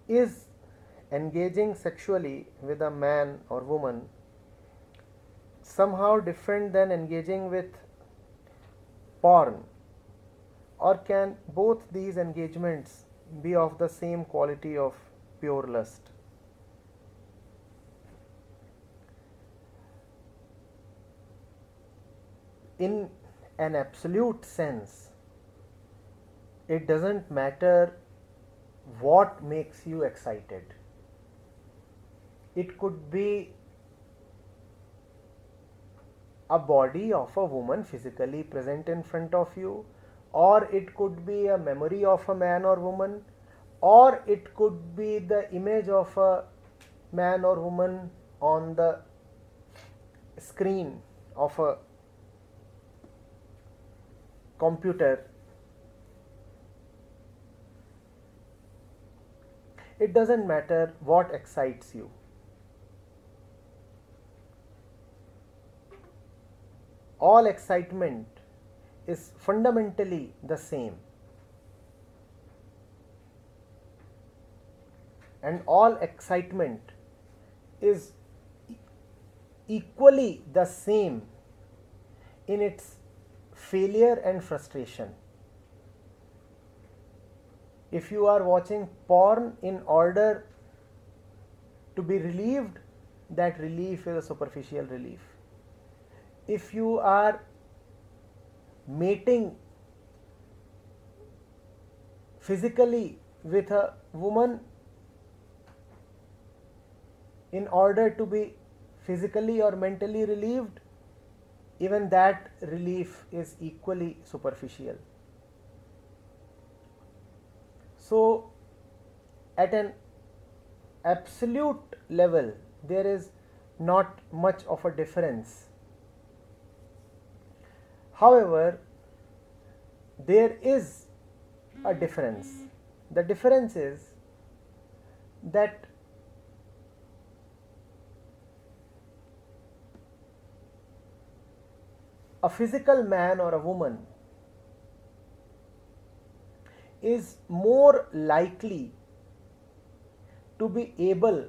is engaging sexually with a man or woman somehow different than engaging with porn, or can both these engagements be of the same quality of pure lust? In an absolute sense, it doesn't matter what makes you excited. It could be a body of a woman physically present in front of you, or it could be a memory of a man or woman, or it could be the image of a man or woman on the screen of a computer. It doesn't matter what excites you. All excitement is fundamentally the same, and all excitement is equally the same in its failure and frustration. If you are watching porn in order to be relieved, that relief is a superficial relief. If you are mating physically with a woman in order to be physically or mentally relieved, even that relief is equally superficial. So, at an absolute level, there is not much of a difference. However, there is a difference. The difference is that a physical man or a woman is more likely to be able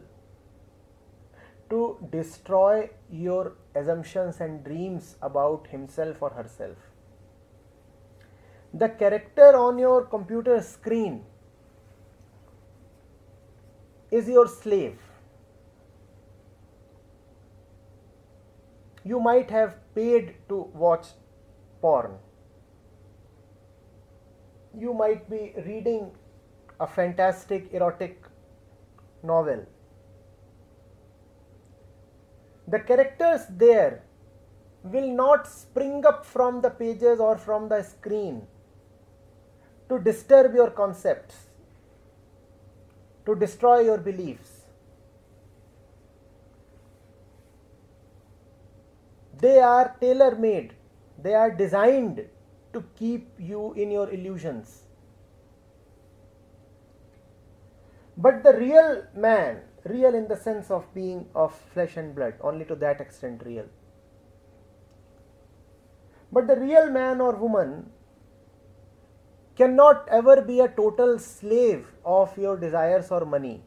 to destroy your assumptions and dreams about himself or herself. The character on your computer screen is your slave. You might have paid to watch porn. You might be reading a fantastic erotic novel. The characters there will not spring up from the pages or from the screen to disturb your concepts, to destroy your beliefs. They are tailor-made. They are designed to keep you in your illusions. But the real man, real in the sense of being of flesh and blood, only to that extent real. But the real man or woman cannot ever be a total slave of your desires or money.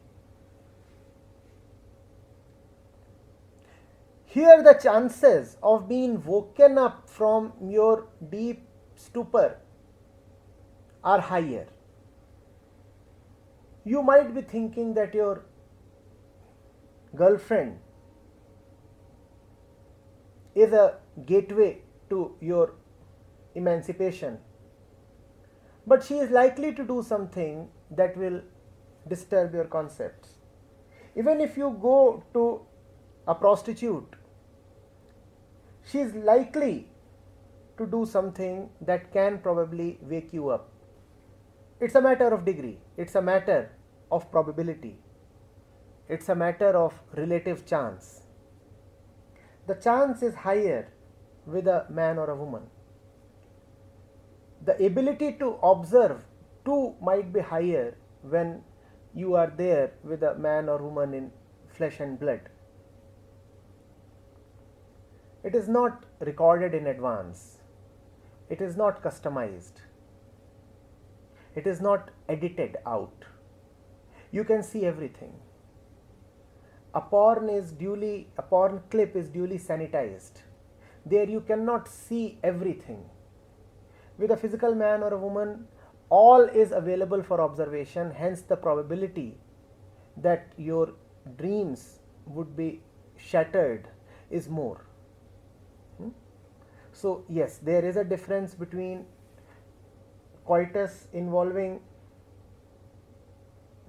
Here the chances of being woken up from your deep stupor are higher. You might be thinking that your girlfriend is a gateway to your emancipation, but she is likely to do something that will disturb your concepts. Even if you go to a prostitute, she is likely to do something that can probably wake you up. It's a matter of degree, it's a matter of probability, it's a matter of relative chance. The chance is higher with a man or a woman. The ability to observe too might be higher when you are there with a man or woman in flesh and blood. It is not recorded in advance. It is not customized. It is not edited out. you can see everything. A porn clip is duly sanitized. There you cannot see everything. With a physical man or a woman, all is available for observation, hence the probability that your dreams would be shattered is more. So yes, there is a difference between coitus involving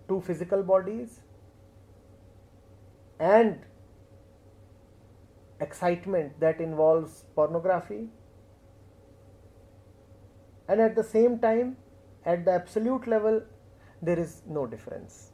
two physical bodies and excitement that involves pornography, and at the same time, at the absolute level, there is no difference.